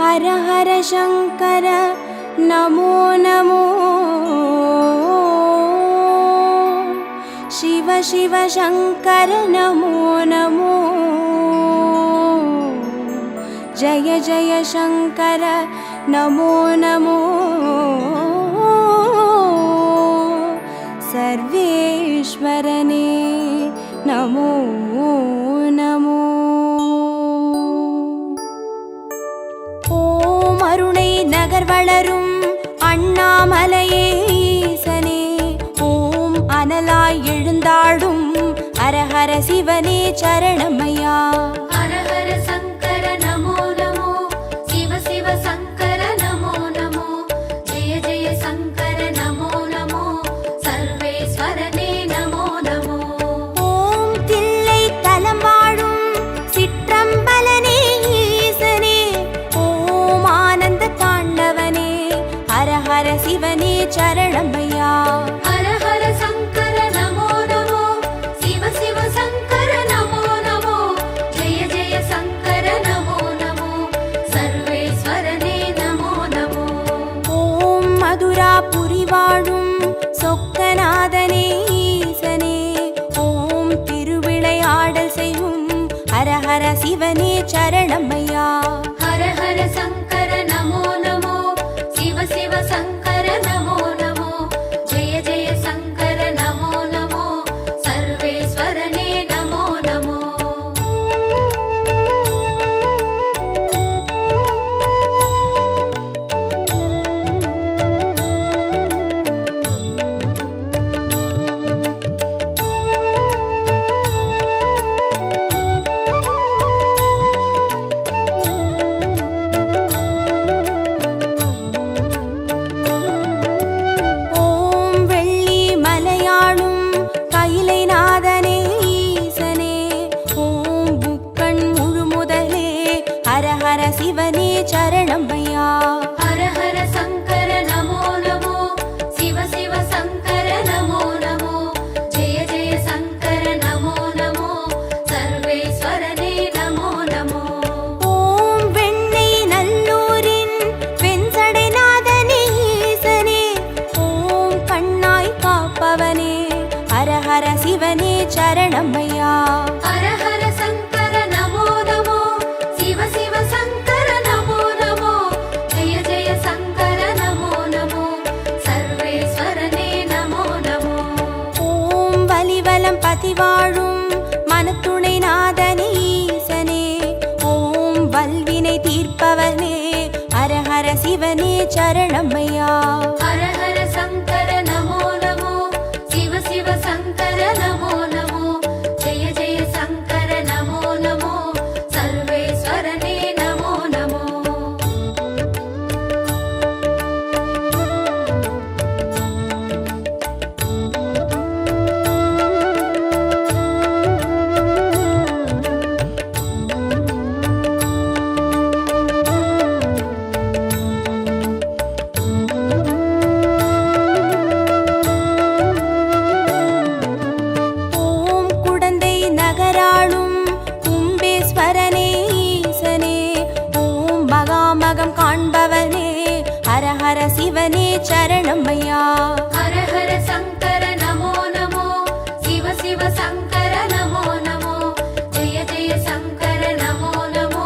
हर हर शंकर नमो नमो शिव शिव शंकर नमो नमो जय जय शंकर नमो नमो सर्वेश्वरने नमो नमो ஓம் அருணை நகர் வளரும் அண்ணாமலையே ஈசனே ஓம் அனலாய் எழுந்தாடும் ஹரஹர சிவனே சரணமையா हर हर शंकर नमो नमो शिव शिव शंकर नमो नमो जय जय शंकर नमो नमो सर्वेश्वरने नमो नमो ஓம் தில்லை தலம் வாழும் சிற்றம்பலனே ஈசனே ஓம் ஆனந்த தாண்டவனே ஹரஹர சிவனே சரணமையா हर हर शंकर नमो नमो शिव शिव शंकर नमो नमो जय जय शंकर नमो नमो सर्वेश्वरने नमो नमो ஓம் மதுராபுரி வாழும் சொக்கநாதனே ஈசனே ஓம் திருவிளையாடல் செய்யும் ஹரஹர சிவனே சரணமையா हर हर शंकर नमो नमो शिव शिव शंकर नमो नमो जय जय शंकर नमो नमो सर्वेश्वरने नमो नमो ஓம் வெள்ளி மலையாளும் கைலை நாதனே ஈசனே ஓம் புக்கண் முழு முதலே ஹரஹர சிவனே சரணமையா हर हर शंकर नमो नमो शिव शिव शंकर नमो नमो जय जय शंकर नमो नमो सर्वेश्वरने नमो नमो ஓம் வெண்ணை நல்லூரின் வெண்சடை நாதனே ஈசனே ஓம் கண்ணாய் காப்பவனே ஹரஹர சிவனே சரணமையா हर हर शंकर नमो नमो शिव शिव शंकर नमो नमो जय जय शंकर नमो नमो सर्वेश्वरने नमो नमो ஓம் வலிவலம் பதிவாழும் மனத்துணை நாதனே ஈசனே ஓம் வல்வினை தீர்ப்பவனே ஹரஹர சிவனே சரணமையா हर हर शंकर नमो नमो शिव शिव शंकर नमो नमो जय जय शंकर नमो नमो सर्वेश्वरने नमो नमो ஓம் குடந்தை நகராளும் கும்பேஸ்வரனே ஈசனே ஓம் மகாமகம் காண்பவனே ஹரஹர சிவனே சரணமையா हर हर शंकर नमो नमो शिव शिव शंकर नमो नमो जय जय शंकर नमो नमो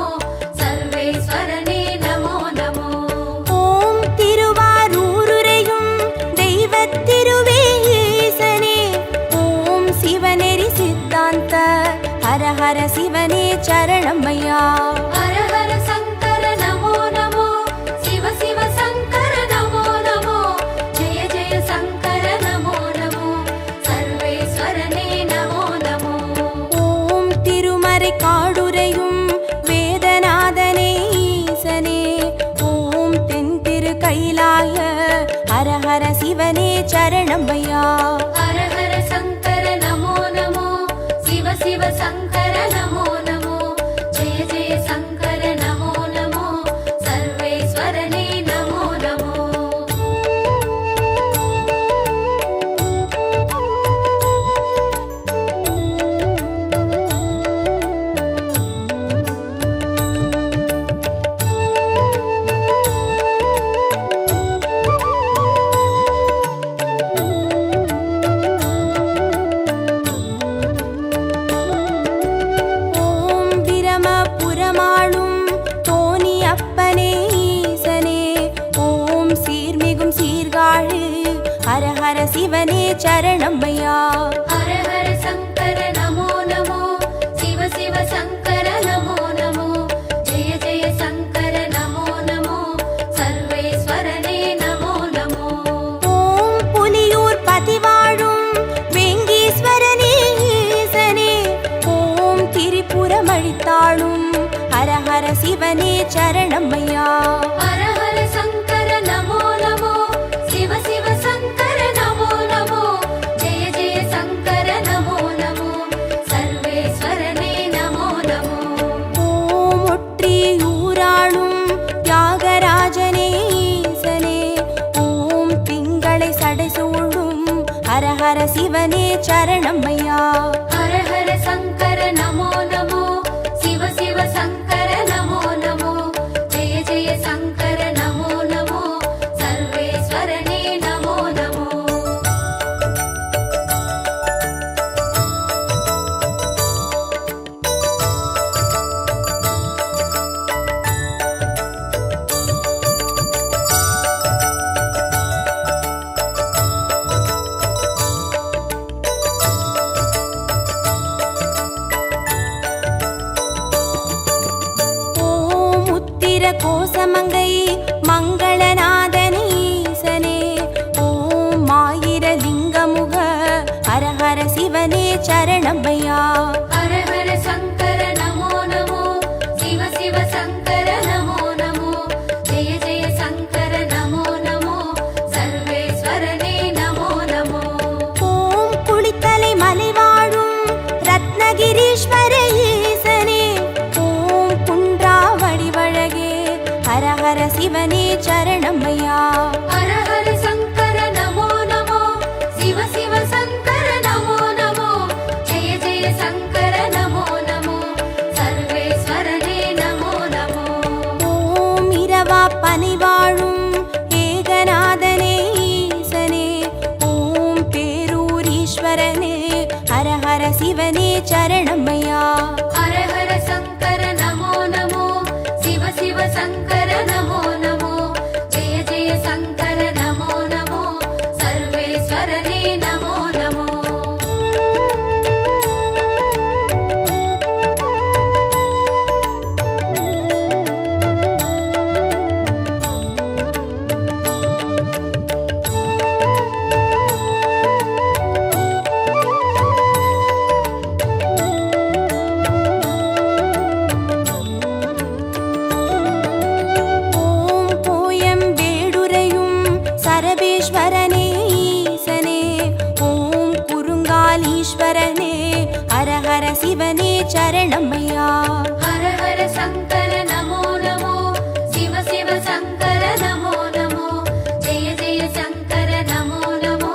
सर्वेश्वरने नमो नमो ஓம் திருவாரூருரையும் தெய்வத் திருவே ஈசனே ஓம் சிவநெறி சித்தாந்த ஹரஹர சிவனே சரணமையா हर हर शंकर नमो नमो शिव शिव शंकर नमो नमो जय जय शंकर नमो नमो सर्वेश्वरने नमो नमो ஓம் திருமறை காடுரையும் வேதநாதனே ஈசனே ஓம் தென் திரு கைலாய ஹரஹர சிவனே சரணமையா हर हर शंकर नमो नमो शिव शिव शंकर नमो नमो जय जय शंकर नमो नमो सर्वेश्वरने नमो नमो சரணமையா. ஹர ஹர சங்கர நமோ நமோ, சிவ சிவ சங்கர நமோ நமோ, ஜெய ஜெய சங்கர நமோ நமோ, சர்வேஸ்வரனே நமோ நமோ. ஓம் புலியூர் பதிவாழும் வெங்கீஸ்வரனே ஈசனே, ஓம் திரிபுரமழித்தாளும் ஹர ஹர சிவனே சரணமையா. ஹர ஹர சங்கர நமோ நமோ, சிவ சிவ சங்கர நமோ நமோ, ஜெய ஜெய சங்கர நமோ நமோ, சர்வேஸ்வரனே நமோ நமோ. ஓம் ஒற்றியூராளும் தியாகராஜனே ஈசனே, ஓம் திங்களை சடைசூழும் ஹர ஹர சிவனே சரணமையா. ஹர ஹர சங்கர நமோ நமோ, சிவ சிவ சங்கர நமோ நமோ, ஜெய ஜெய சங்கர நமோ நமோ, சர்வேஸ்வரனே நமோ நமோ. ஓம் உத்திர கோசமங்கை மங்களநாதன் ஈசனே, ஓம் ஆயிரலிங்கமுக ஹர ஹர சிவனே சரணமையா. ஹர ஹர சங்கர நமோ நமோ, சிவ சிவ சங்கர நமோ நமோ, ஜெய ஜெய சங்கர நமோ நமோ, சர்வேஸ்வரனே நமோ நமோ. ஓம் குளித்தலை மலைவாழும் ரத்னகிரீஸ்வர ஈசனே, ஓம் குன்றாவடி வழகே ஹர ஹர சிவனே சரணமையா. ஹர ஹர சங்கர நமோ நமோ, சிவ சிவ சங்கர நமோ நமோ, ஜெய ஜெய சங்கர நமோ நமோ, சர்வேஸ்வரனே நமோ நமோ. ஓம் இரவா பனிவாழும் ஏகநாதனே ஈசனே, ஓம் பேரூரீஸ்வரனே ஹர ஹர சிவனே சரணமையா. ஹர ஹர சங்கர நமோ நமோ, சிவ சிவ சங்கர நமோ நமோ, ஜெய ஜெய சங்கர நமோ நமோ, சர்வேஸ்வரனே நமோ நமோ. ஓம் கோயம் வேடுரையும் சரபேஸ்வரனே ஈசனே, ஓம் குறுங்காலீஸ்வரனே ஹர ஹர சிவனே சரணமையா. ஹர ஹர சங்கர நமோ நமோ, சிவ சிவ சங்கர நமோ நமோ, ஜெய ஜெய சங்கர நமோ நமோ,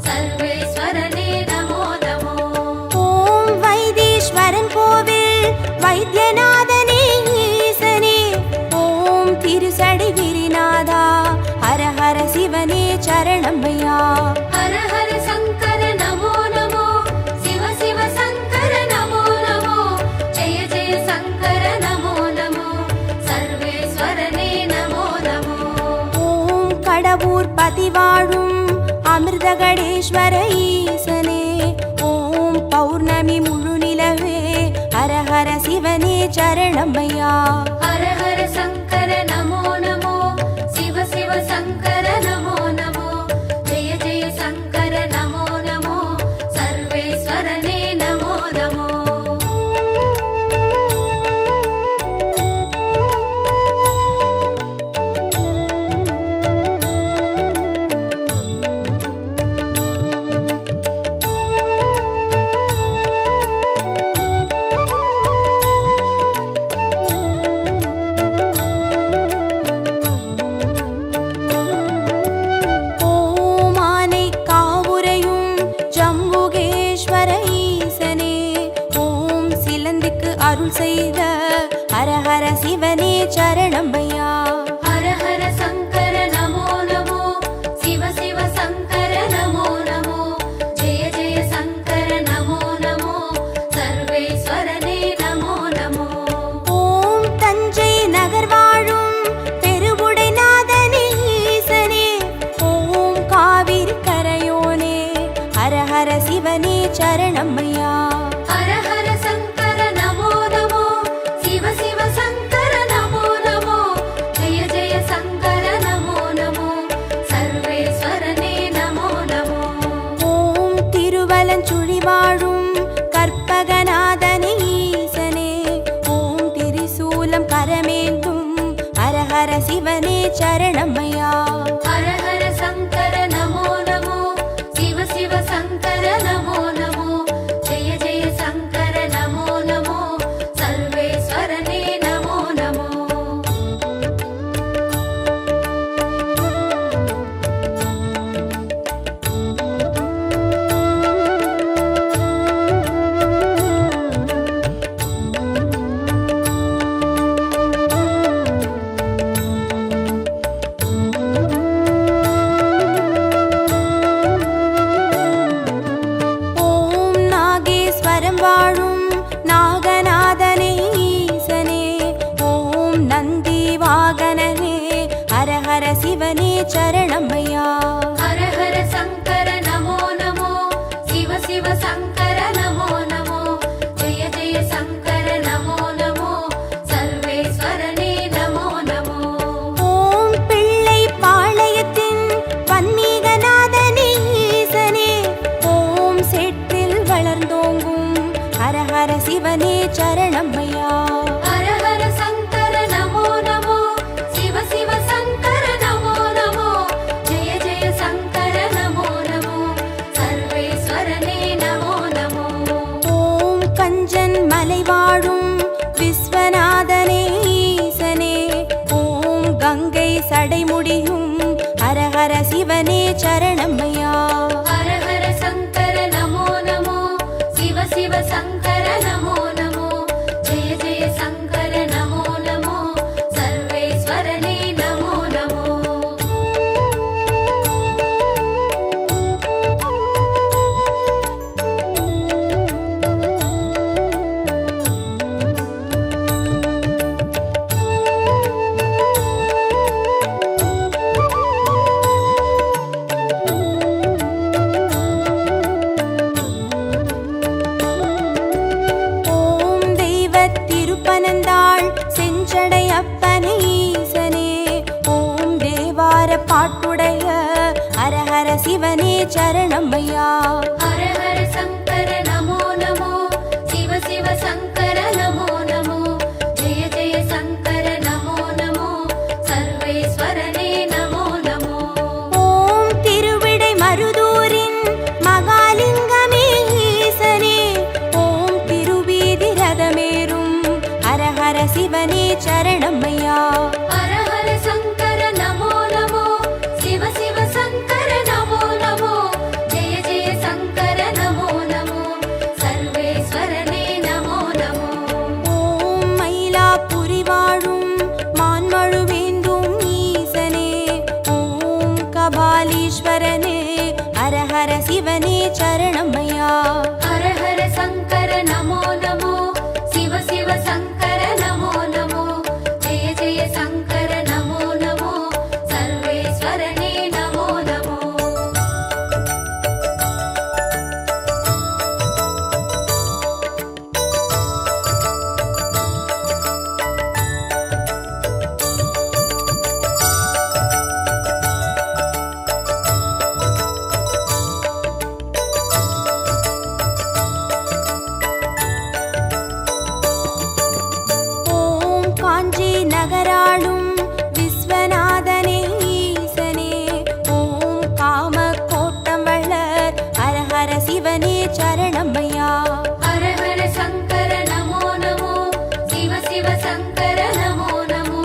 சர்வேஸ்வரனே நமோ நமோ. ஓம் வைத்தீஸ்வரன் கோவில் வைத்தியநாதனே ஈசனே, ஓம் திருசடை கிரிநாதா ஹர ஹர சிவனே சரணமையா. ஹர ஹர சங்கர நமோ நமோ, சிவ சிவ சங்கர நமோ நமோ, ஜெய ஜெய சங்கர நமோ நமோ, சர்வேஸ்வரனே நமோ நமோ. ஓம் கடவுர் பதிவாழும் அமிர்தகடேஸ்வர ஈசனே, ஓம் பௌர்ணமி முழு நிலவே ஹர ஹர சிவனே சரணமையா. ஹர ஹர சங்கர நமோ நமோ, சிவ சிவ சங்கர நமோ நமோ, ஜெய ஜெய சங்கர நமோ நமோ, சர்வேஸ்வரனே நமோ நமோ. ஹர சிவனே சரணமையா. ஹர ஹர சங்கர நமோ நமோ, சிவ சிவ சங்கர நமோ நமோ, ஜெய ஜெய சங்கர நமோ நமோ, சர்வேஸ்வரனே நமோ நமோ. ஓம் நாகேஸ்வரம் வாழும் நாகநாதனே ஈசனே, ஓம் நந்தி வாகனனே ஹர ஹர சிவனே சரணமையா. ஹர ஹர சங்கர நமோ நமோ, சிவ சிவ சங்கர நமோ நமோ, ஜெய ஜெய சங்கர நமோ நமோ, சர்வேஸ்வரனே நமோ நமோ. ஓம் பிள்ளை பாளையத்தின் பன்னிகநாதனே ஈசனே, ஓம் சேற்றில் வளர்ந்தோங்கும் ஹர ஹர சிவனே சரணமையா. ஹர ஹர சங்கர நமோ நமோ, சிவ சிவ சங்கர நமோ நமோ, ஜெய ஜெய சங்கர நமோ நமோ, சர்வேஸ்வரனே நமோ நமோ. ஓம் கஞ்சன் மலை வாழும் விஸ்வநாதனே ஈசனே, ஓம் கங்கை சடைமுடியும் ஹர ஹர சிவனே சரணமையா. ஹர ஹர சங்கர நமோ நமோ, சிவ சிவ சங்கர நமோ நமோ, ஜெய ஜெய சங்கர நமோ நமோ, சர்வேஸ்வரனே நமோ நமோ. ஓம் தெய்வத் திருப்பனந்தாள் செஞ்சடை அப்பனே ஈசனே, ஓம் தேவார பாட்டுடைய ஹர ஹர சிவனே சரணமையா. ஹர ஹர சங்கர நமோ நமோ, சிவ சிவ சங்கர நமோ நமோ, ஜெய ஜெய சங்கர நமோ நமோ, சர்வேஸ்வரனே நமோ நமோ. ஓம் திருவிடை மருதூரின் மகாலிங்கமே ஈசனே, ஓம் திருவீதி ரதமேறும் ஹர ஹர சிவனே சரணமையா. ஹர ஹர சங்கர நமோ நமோ, சிவ சிவ சங்கர நமோ நமோ, ஜெய ஜெய சங்கர நமோ நமோ, சர்வேஸ்வரனே நமோ நமோ. ஓம் மயிலாப்புரி வாழும் மான்மழுவேந்தும் ஈசனே, ஓம் கபாலீஸ்வரனே ஹர ஹர சிவனே சரணமையா. ஹர ஹர சங்கர நமோ நமோ, சிவ சிவ சங்கர நமோ நமோ, ஜெய ஜெய சங்கர நமோ நமோ, சர்வேஸ்வரனே நமோ நமோ. ஓம் காஞ்சி நகராளும் விஸ்வநாதனே ஈசனே, ஓம் காம கோட்டம் வளர் ஹர ஹர சிவனே சரணமையா. ஹர ஹர சங்கர நமோ நமோ, சிவ சிவ சங்கர நமோ நமோ,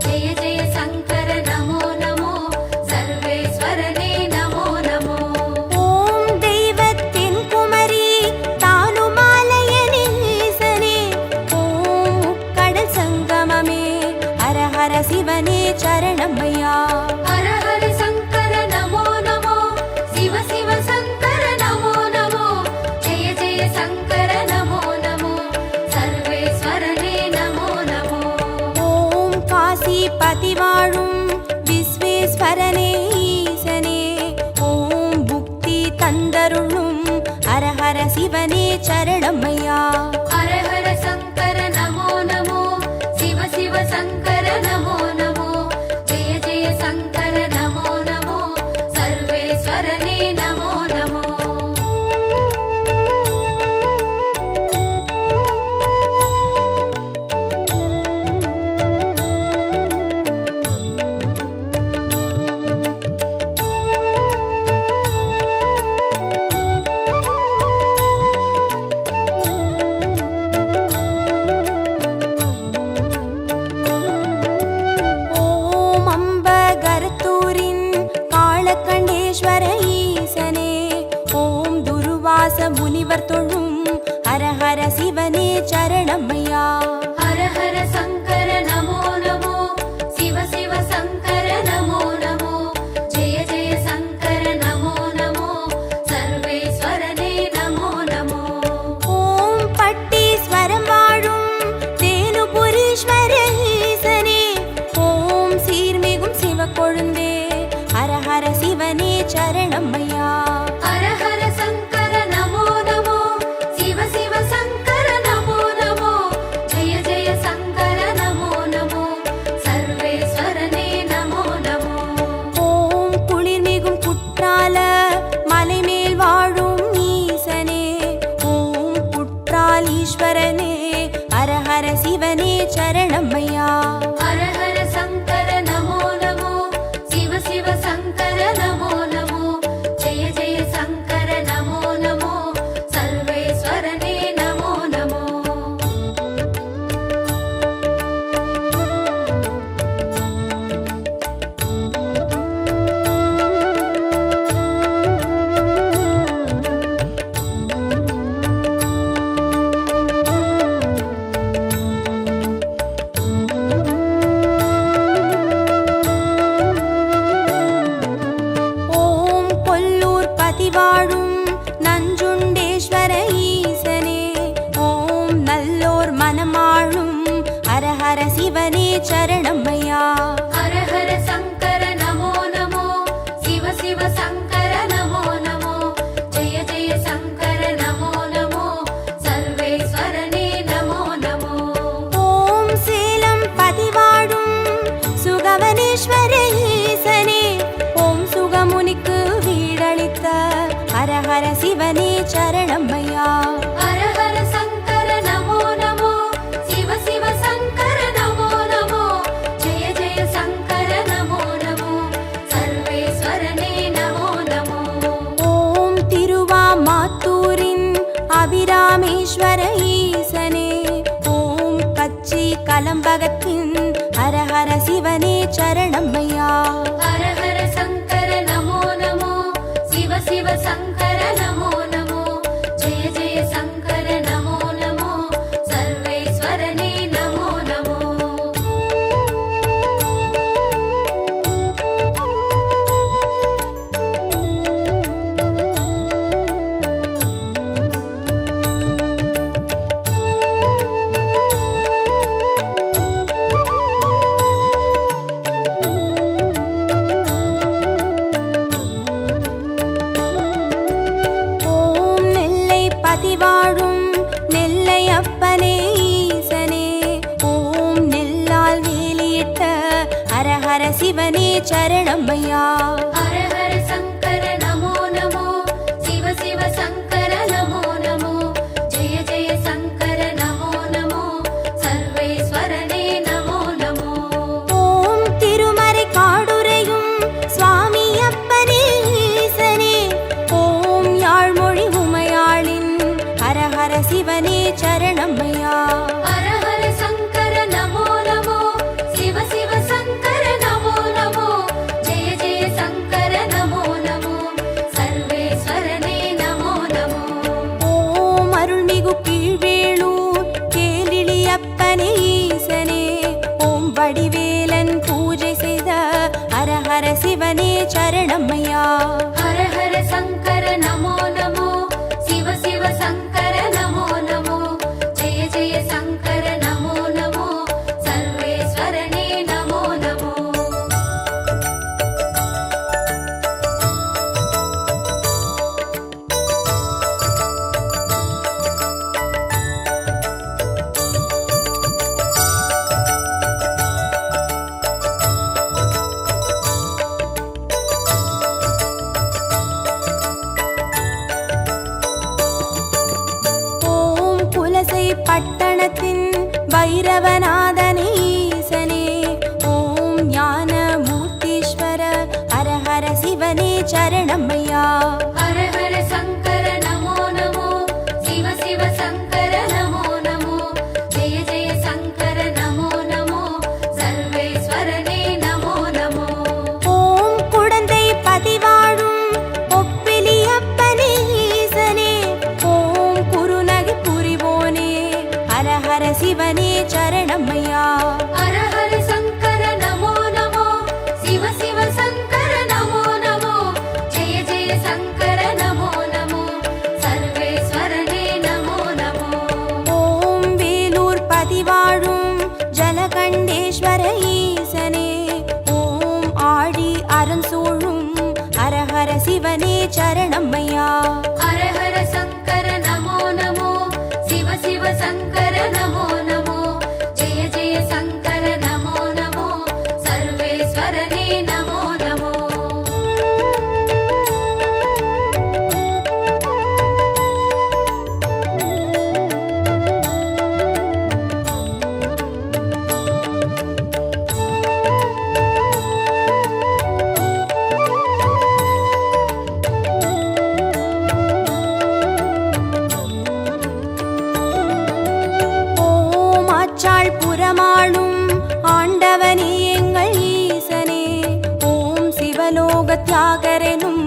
ஜெய ஜெய சங்கர நமோ நமோ, சர்வேஸ்வரனே நமோ நமோ. ஓம் தெய்வத்தின் குமரி தானுமாலயனே ஈசனே, ஓம் முக்கடல் சங்கமமே ஹர ஹர சிவனே சரணமையா. ஹர ஹர சங்கர நமோ நமோ, சிவ சிவ சங்கர நமோ நமோ, ஜெய ஜெய சங்கர நமோ நமோ, சர்வேஸ்வரனே நமோ நமோ. ஓம் காசி பதி வாழும் விஸ்வேஸ்வரனே ஈசனே, ஓம் புக்தி தந்தருளும் ஹர ஹர சிவனே சரணமையா. ஹர ஹர சங்கர நமோ நமோ, சிவ சிவ சங்கர நமோ நமோ, ஜெய ஜெய சங்கர நமோ நமோ, சர்வேஸ்வரனே நமோ நமோ. ஹர சிவனே சரணம்மையா. ஹர ஹர சங்கர நமோ நமோ, சிவ சிவ சங்கர நமோ நமோ, ஜெய ஜெய சங்கர நமோ நமோ, சர்வேஸ்வரனே நமோ நமோ. ஓம் சேலம் பதிவாழும் சுகவனேஸ்வர ஈசனே, ஓம் சுகமுனிக்கு வீடளித்த ஹர ஹர சிவனே சரணம்மையா. ஹர ஹர சங்கர நமோ நமோ, சிவ சிவ சங்கர நமோ நமோ, ஜெய ஜெய சங்கர நமோ நமோ, சர்வேஸ்வரனே நமோ நமோ. ஓம் திருவாமாத்தூரின் அபிராமேஸ்வர ஈசனே, ஓம் கச்சி கலம்பகத்தின் ஹர ஹர சிவனே சரணம்மையா. ஹர ஹர சங்கர நமோ நமோ, சிவ சிவ சங்கர நமோ நமோ, ஜெய ஜெய சங்கர நமோ நமோ, சர்வேஸ்வரனே நமோ நமோ. ஓம் நெல்லை பதிவாழும் நெல்லை அப்பனே ஈசனே, ஓம் நெல்லால் வேலியிட்ட ஹர ஹர சிவனே சரணம்மையா. ஹர ஹர சங்கர நமோ நமோ, சிவ சிவ சங்கர நமோ நமோ, ஜெய ஜெய சங்கர நமோ நமோ, சர்வேஸ்வரனே நமோ நமோ. ஓம் திருமறை காடுரையும் சுவாமி அப்பனே ஈசனே, ஓம் யாழ்மொழி உமையாளின் ஹர ஹர சிவனே சரணம்மையா. ஹர ஹர சங்கர நமோ நமோ, சிவ சிவ சங்கர நமோ நமோ, ஜெய ஜெய சங்கர நமோ நமோ, சர்வேஸ்வரனே நமோ நமோ. ஓம் அருள்மிகு கீழ்வேளூர் கேளிழி அப்பனே ஈசனே, ஓம் வடிவேலன் பூஜை செய்த ஹர ஹர சிவனே சரணம்மையா. ஹர ஹர சங்கர நமோ நமோ, சிவ சிவ சங்கர நமோ நமோ, ஜெய ஜெய சங்கர நமோ நமோ, சர்வேஸ்வரனே நமோ நமோ. ஓம் புலசை பட்டணத்தின் பைரவநாதனே ஈசனே, ஓம் ஞான மூர்த்தீஸ்வர ஹர ஹர சிவனே சரணம்மையா. ஹர ஹர சங்கர நமோ நமோ, சிவ சிவ சங்கர நமோ நமோ, ஜெய ஜெய சங்கர நமோ நமோ, சர்வேஸ்வரனே நமோ நமோ. ஓம் குடந்தை பதிவாழும் ஒப்பிலி அப்பனே ஈசனே, ஓம் குருநகை புரிவோனே ஹர ஹர சிவனே சரணம்மையா. ஹர ஹர சங்கர நமோ நமோ, சிவ சிவ சங்கர நமோ நமோ, ஜெய ஜெய சங்கர நமோ நமோ, சர்வேஸ்வரனே நமோ நமோ. ஓம் வேலூர் பதிவாழும் ஜலகண்டேஸ்வர ஈசனே, ஓம் ஆடி அறம் சூழும் ஹர ஹர சிவனே சரணம்மையா. ஹர ஹர சங்கர நமோ நமோ, சிவ சிவ சங்கர நமோ நமோ, ஜெய ஜெய சங்கர நமோ நமோ, சர்வேஸ்வரனே நமோ நமோ. ஓம் ஆச்சாள் புறமாளும் ஆண்டவனே எங்கள் ஈசனே, ஓம் சிவலோக தியாகரெனும்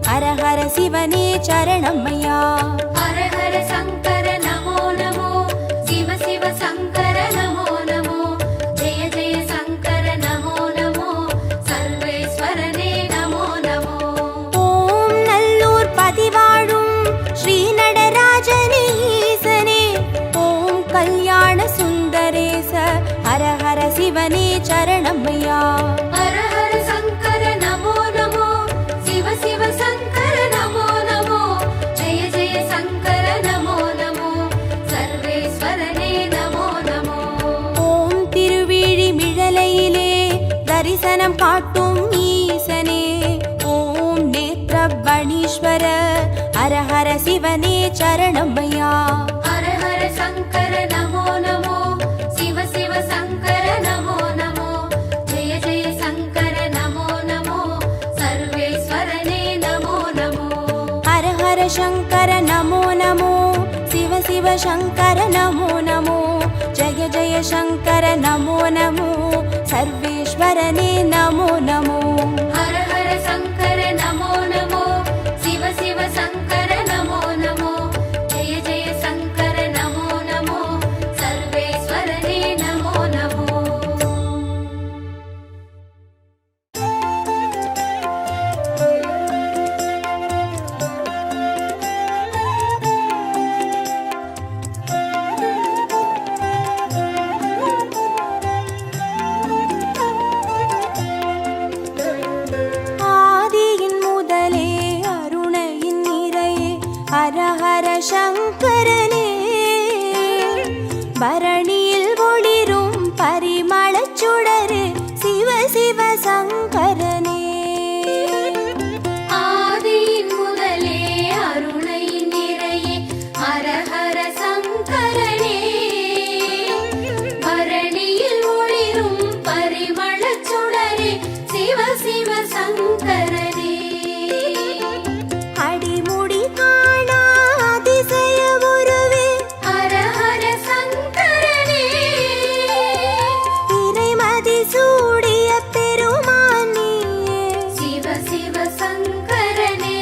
ஹர ஹர சிவனே சரணம்மையா. ஹர ஹர சங்கர நமோ நமோ, சிவ சிவ சங்கர நமோ நமோ, ஜெய ஜெய சங்கர நமோ நமோ, சர்வேஸ்வரனே நமோ நமோ. ஓம் நல்லூர் பதிவாழும் ஸ்ரீ நடராஜனே ஈசனே, ஓம் கல்யாண சுந்தரேச ஹர ஹர சிவனே சரணமையா. ஹர ஹர சங்கர நமோ நமோ, சிவ சிவ சங்கர நமோ நமோ, ஜெய ஜெய சங்கர நமோ நமோ, சர்வேஸ்வரனே நமோ நமோ. ஓம் திருவிழிமிழலையிலே தரிசனம் காட்டும் ஈசனே, ஓம் நேத்ரபணீஸ்வர ஹர ஹர சிவனே சரணமையா. ஹர ஹர சங்கர நமோ நமோ, சிவ சிவ சங்கர நமோ நமோ, ஜெய ஜெய சங்கர நமோ நமோ, சர்வேஸ்வரனே நமோ நமோ. ஹர ஹர சங்கர நமோ நமோ, சிவ சிவ சங்கர நமோ நமோ, ஜெய ஜெய சங்கர நமோ நமோ, சர்வேஸ்வரனே நமோ நமோ. ஹர ஹர சங்கர நமோ நமோ, சிவ சிவ சங்கர நமோ நமோ, ஜெய ஜெய சங்கர நமோ நமோ, சர்வேஸ்வரனே நமோ நமோ. ஆதியின் முதலே அருணையின் நிறையே ஹர ஹர சங்கரனே, பரணியில் ஒளிரும் பரிமளச் சுடரே சிவ சிவ சங்கரனே. ஆதியின் முதலே அருணையின் நிறையே ஹர ஹர சங்கரனே, பரணியில் ஒளிரும் பரிமளச் சுடரே சிவ சிவ சங்கரனே. அடிமுடி காணா அதிசய உருவே ஹர ஹர சங்கரனே, இறைமதி சூடிய பெருமான் நீயே, சிவ சிவ சங்கரனே.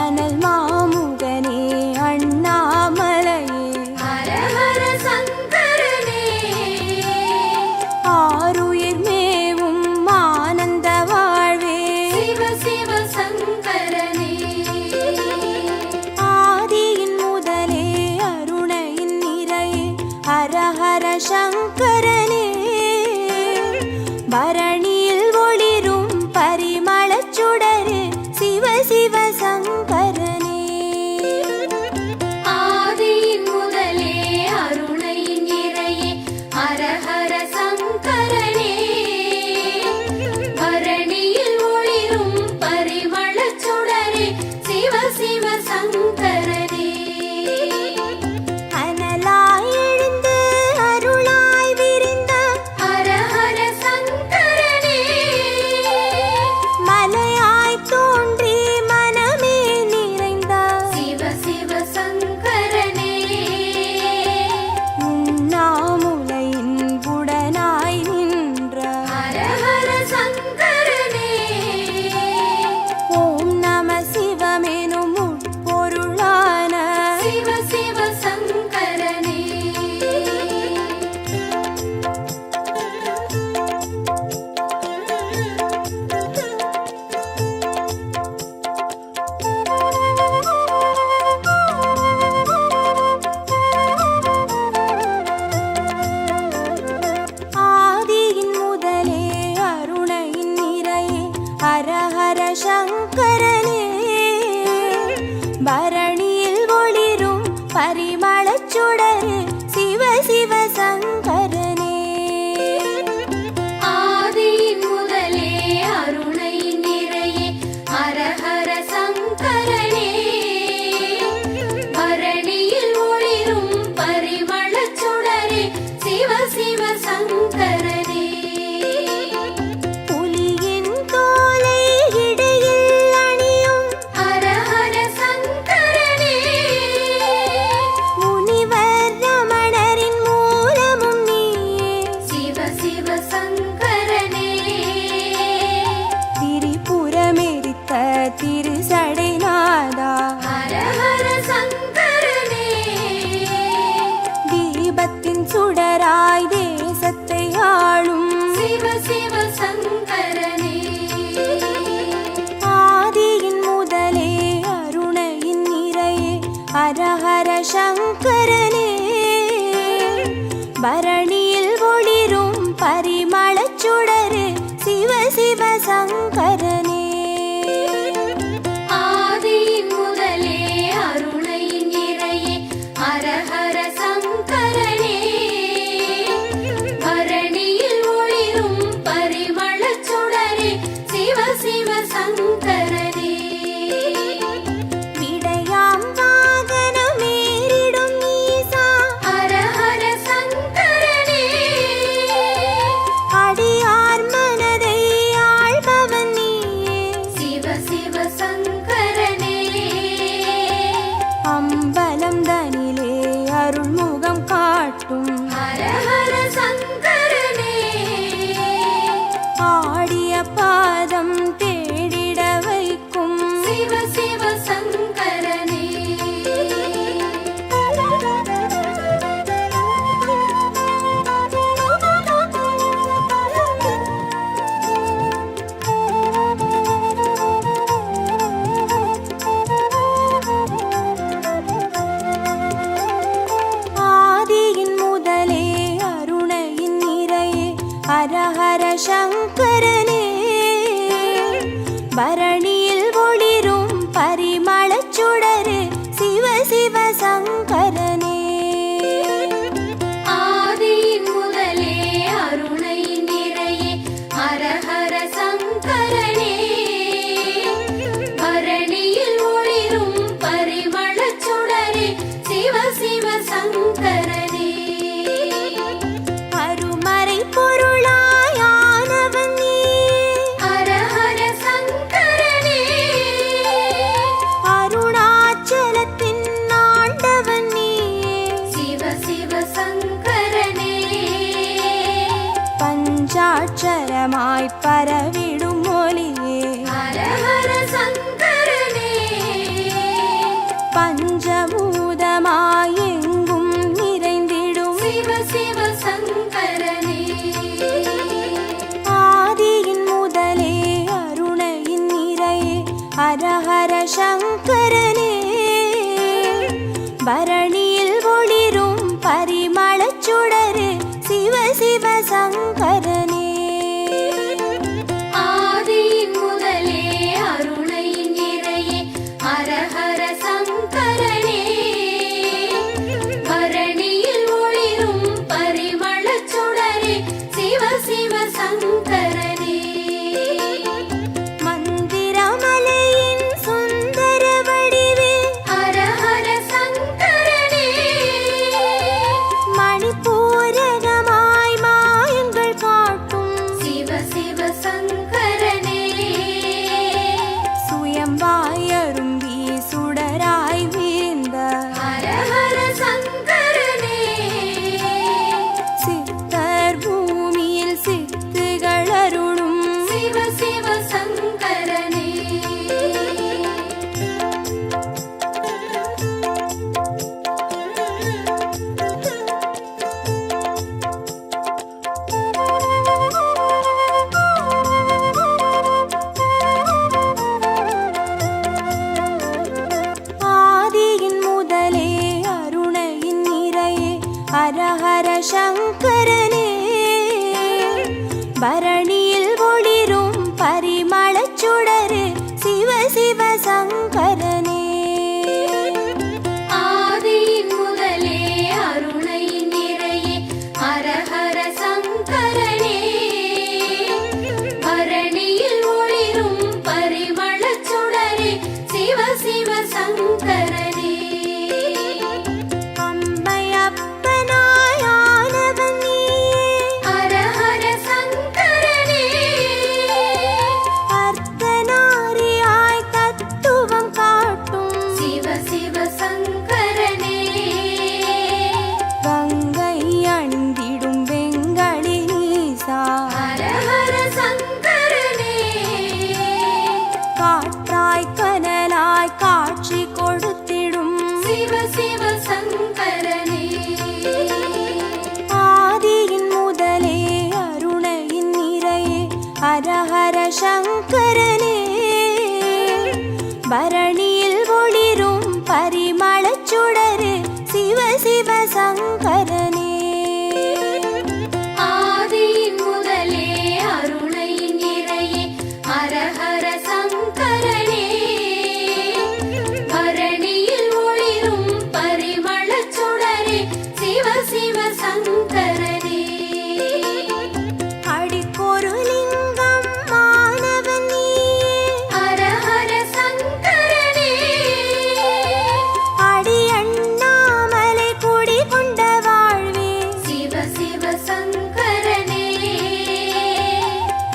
அனல் மாமுகனே அண்ணாமலையே, ஹர ஹர சங்கரனே, ஆருயிர் மேவும் ஆனந்த வாழ்வே. சிவ சிவ சங்கரனே. ஆதியின் முதலே அருணையின் நிறையே ஹர ஹர சங்கரனே, பரணியில் ஒளிரும் பரிமளச் சுடரே சிவ சிவ சங்கரனே. ஆதியின் முதலே அருணையின் நிறையே ஹர ஹர சங்கரனே, பரணியில் ஒளிரும் பரிமளச் சுடரே சிவ சிவ சங்கரனே. அனலாய் எழுந்து அருளாய் விரிந்த ஹர ஹர சங்கரனே, மலையாய் தோன்றி மனமே நிறைந்த சிவ சிவ சங்கரனே. உண்ணாமுலையின் உடனாய் நின்ற ஹர ஹர சங்கரனே, ஓம் நம சிவமெனும் உட்பொருளான சிவ சிவ சங்கரனே. ஆதியின் முதலே அருணையின் நிறையே ஹர ஹர சங்கரனே, பரணியில் ஒளிரும் பரிமளச் சுடரே சிவ சிவ சங்கரனே. ஆதியின் முதலே அருணையின் நிறையே ஹர ஹர சங்கரனே, பரணியில் ஒளிரும் பரிமளச் சுடரே சிவ சிவ சங்கரனே. புலியின் தோலை இடையில் அணியும் ஹர ஹர சங்கரனே, முனிவர் ரமணரின் மூலமும் நீயே, சிவ சிவ சங்கரனே. திரிபுரமெரித்த திருசடைநாதா, ஹர ஹர சங்கரனே, தீபத்தின் சுடராய் தேசத்தை ஆளும் சிவ சிவ சங்கரனே. ஆதியின் முதலே அருணையின் நிறையே ஹர ஹர சங்கரனே, பரணியில் பரிமளச் சுடரு சிவ சிவ சங்கரனே. ஆதியின் முதலே அருணையின் நிறையே ஹரஹர சங்கரனே. பரணியில் ஒளிரும் பரிமளச் சுடரே சிவ சிவ சங்கரனே. விடையாம் வாகனமேறிடும் ஈசா ஹரஹர சங்கரனே. அடியார் மனதை ஆள்பவன் நீயே. சிவ சிவ சங்கரனே. அம்பலம் தனிலே அருள்முகம் காட்டும் ஹரஹர சங்கரனே. ஆடிய பாதம் தேடிட வைக்கும் சிவ சிவ சங்கரனே. ஆதியின் முதலே அருணையின் நிறையே ஹரஹர சங்கரனே. பரணியில் ஒளிரும் பரிமளச் சுடரு சிவ சிவ சங்கரனே. ஆதியின் முதலே அருணையின் நிறையே ஹரஹர சங்கரனே. பரணியில் ஒளிரும் பரிமளச் சுடரே சிவ சிவ சங்கரனே. அருமறை பொருளாயானவன் நீயே. ஹரஹர சங்கரனே. அருணாச்சலத்தின் ஆண்டவன் நீயே. சிவ சிவ சங்கரனே. பஞ்சாட்சரமாய் பரவிடும் மொழியே ஹரஹர சங்கரனே. பஞ்சபூதமாய் எங்கும் நிறைந்திடும் சிவ சிவ சங்கரனே. ஆதியின் முதலே அருணையின் நிறையே ஹரஹர சங்கரனே. பரணியில் ஒளிரும் பரிமளச் சுடரு சிவ சிவ சங்கரனே. ஆதியின் முதலே அருணையின் நிறையே ஹரஹர சங்கரனே. பரணியில் ஒளிரும் பரிமளச் சுடரே சிவ சிவ சங்கரனே. மந்திரமலையின் சுந்தர வடிவே ஹரஹர சங்கரனே. மணிப்பூரகமாய் மாயங்கள் காட்டும்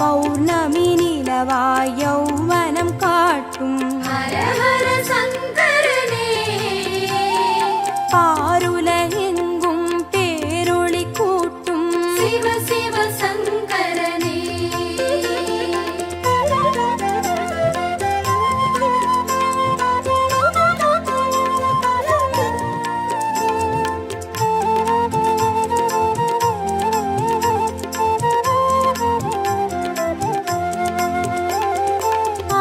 பௌர்ணமி நிலவாய் யௌவனம் காட்டும் ஹர ஹர சங்கரனே பாருலகெங்கும் பேரொளி கூட்டும் சிவ சிவ சங்கரனே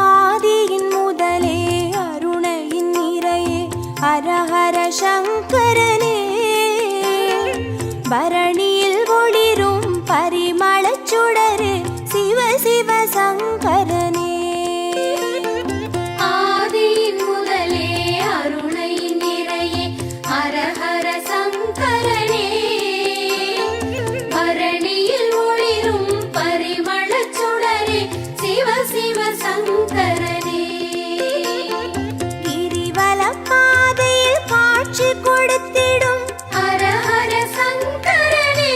ஆதியின் முதலே அருணையின் நிறையே ஹர ஹர சங்கரனே பரணியில் ஒளிரும் பரிமளச் சுடரே சிவ சிவ சங்கரனே ஆதியின் முதலே அருணை நிறையே ஹர ஹர சங்கரனே பரணியில் ஒளிரும் பரிமளச் சுடரே சிவ சிவ சங்கரனே கிரிவலம் பாதையில் காட்சி கொடுத்திடும் ஹர ஹர சங்கரனே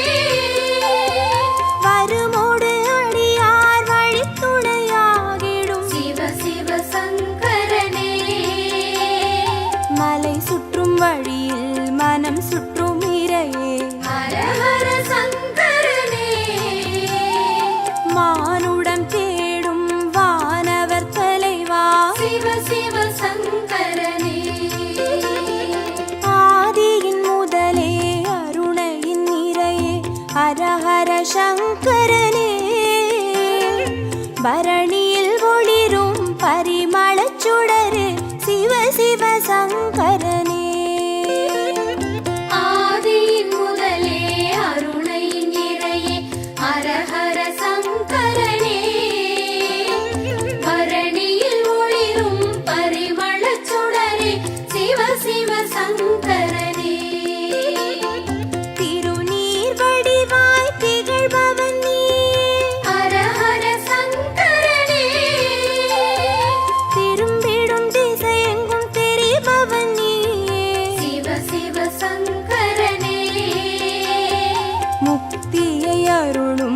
வருமோடு அடியார் வழித்துணையாகிடும் சிவ சிவ சங்கரனே மலை சுற்றும் வழியில் மனம் சுற்றும் இறையே ஹர ஹர சங்கரனே மானுடம் தேடும் வானவர் தலைவா சிவ சிவ சங்கரனே ஆதியின் முதலே அருணையின் நிறையே ஹர ஹர சங்கரனே பரணியில் ஒளிரும் பரிமளச் சுடரே சிவ சிவ சங்கரனே ஆதியின் முதலே அருணை நிறையே ஹர ஹர சங்கரனே பரணியில் ஒளிரும் பரிமளச் சுடரே சிவ சிவ சங்கரனே திருநீர் வடிவாய் திகழ்பவன் நீயே ஹர ஹர சங்கரனே திரும்பிடும் திசையெங்கும் தெரிபவன் நீயே சிவ சிவ சங்கரனே முக்தியை அருளும்